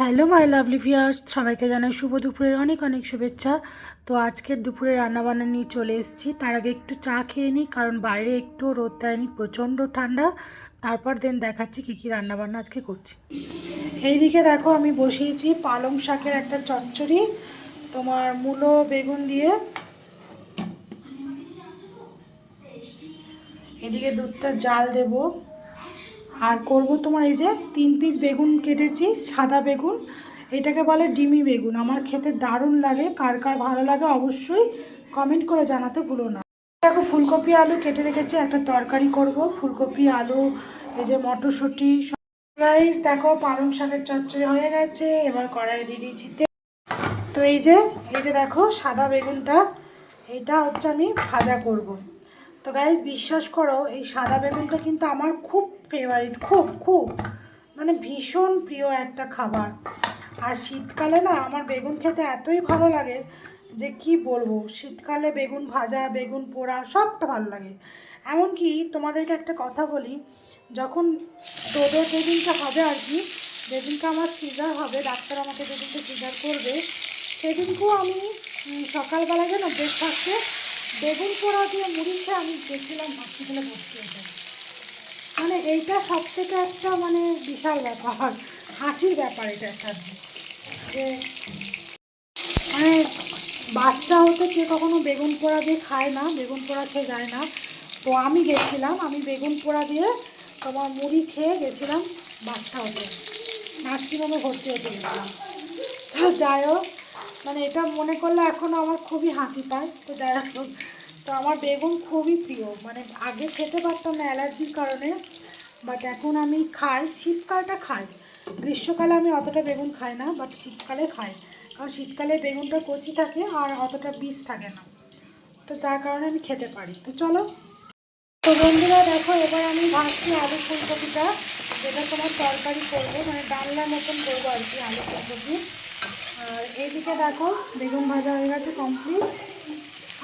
Hello my lovely viewers, সবাইকে জানাই শুভ দুপুরের অনেক অনেক শুভেচ্ছা। তো আজকের দুপুরে রান্নাবান্না নিয়ে চলে এসেছি। তার আগে একটু চা খেয়ে নিই, কারণ বাইরে একটু রোদ দেয়নি, প্রচণ্ড ঠান্ডা। তারপর দেখাচ্ছি কী কী রান্নাবান্না আজকে করছি। এইদিকে দেখো আমি বসিয়েছি পালং শাকের একটা চচ্চড়ি, তোমার মূলো বেগুন দিয়ে। এদিকে দুধটা জাল দেব, আর করব তোমার এই যে 3 পিস বেগুন কেটেছি, সাদা বেগুন, এটাকে বলে ডিমি বেগুন। আমার খেতে দারুণ লাগে, কার কার ভালো লাগে অবশ্যই কমেন্ট করে জানাতে ভুলো না। দেখো ফুলকপি আলু কেটে রেখেছি, একটা তরকারি করব ফুলকপি আলু, এই যে মটরশুঁটি। রাইস দেখো পালং শাকের চচ্চড়ি হয়ে গেছে, এবার কড়াই দিয়ে দিয়েছি। তো এই যে দেখো সাদা বেগুনটা, এটা হচ্ছে আমি ভাজা করব। তো গাইজ বিশ্বাস করো, এই সাদা বেগুনটা কিন্তু আমার খুব ফেভারিট, খুব খুব মানে ভীষণ প্রিয় একটা খাবার। আর শীতকালে না আমার বেগুন খেতে এতই ভালো লাগে যে কি বলবো। শীতকালে বেগুন ভাজা, বেগুন পোড়া সবটা ভালো লাগে। এমনকি তোমাদেরকে একটা কথা বলি, যখন তোদের যেদিনটা হবে আর কি, যেদিনটা আমার সিজার হবে, ডাক্তার আমাকে যেদিনটা সিজার করবে, সেদিনকেও আমি সকালবেলা যেন ব্রেকফাস্টে বেগুন পোড়া দিয়ে মুড়ি খেয়ে আমি গেছিলাম হসপিটালে ভর্তি হয়ে যাই। মানে এইটা সবথেকে একটা মানে বিশাল ব্যাপার, হাসির ব্যাপার এটা একটা, যে মানে বাচ্চা হতে কে কখনো বেগুন পোড়া দিয়ে খায় না, বেগুন পোড়া খেয়ে যায় না। তো আমি গেছিলাম, আমি বেগুন পোড়া দিয়ে তোমার মুড়ি খেয়ে গেছিলাম বাচ্চা হতে, নার্সিংহোমে ভর্তি হতে গেছিলাম। তো যাই হোক, মানে এটা মনে করলে এখনও আমার খুবই হাসি পায়। তো যাই হোক, তো আমার বেগুন খুবই প্রিয়, মানে আগে খেতে পারতাম না অ্যালার্জির কারণে, বাট এখন আমি খাই। শীতকালটা খাই, গ্রীষ্মকালে আমি অতটা বেগুন খাই না, বাট শীতকালে খাই, কারণ শীতকালে বেগুনটা কচি থাকে আর অতটা বীজ থাকে না, তো যার কারণে আমি খেতে পারি। তো চলো, তো বন্ধুরা দেখো এবার আমি ভাজছি আলু ফুলকপিটা, যেটা তোমার তরকারি করবো, মানে ডালনার মতন করবো আর কি, আলু ফুলকপি। আর এইদিকে দেখো বেগুন ভাজা হয়ে গেছে কমপ্লিট।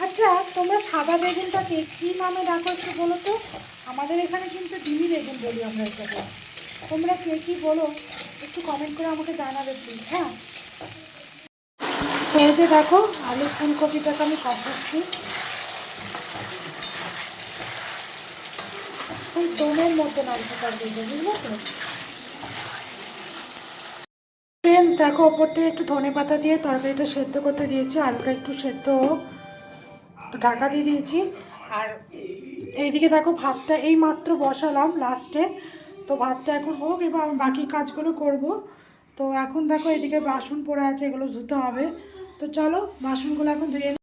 আচ্ছা, তোমরা সাদা বেগুনটাকে কী নামে ডাকো একটু বলো তো? আমাদের এখানে কিন্তু ডিমি বেগুন বলি আমরা এটাকে। তোমরা কে কী বলো একটু কমেন্ট করে আমাকে জানাবে প্লিজ। হ্যাঁ, তো এই যে দেখো আলু ফুলকপিটাকে আমি কষাচ্ছি, সেই দমের মতন আর কি তার দেবো, বুঝলো তো ফ্রেন্ডস। দেখো ওপর থেকে একটু ধনে পাতা দিয়ে তরকারিটা সেদ্ধ করতে দিয়েছি, আলুটা একটু সেদ্ধ হোক, তো ঢাকা দিয়ে দিয়েছি। আর এইদিকে দেখো ভাতটা এই মাত্র বসালাম লাস্টে, তো ভাতটা এখন হোক, এবার আমি বাকি কাজগুলো করব। তো এখন দেখো এদিকে বাসন পড়ে আছে, এগুলো ধুতে হবে। তো চলো বাসনগুলো এখন ধুয়ে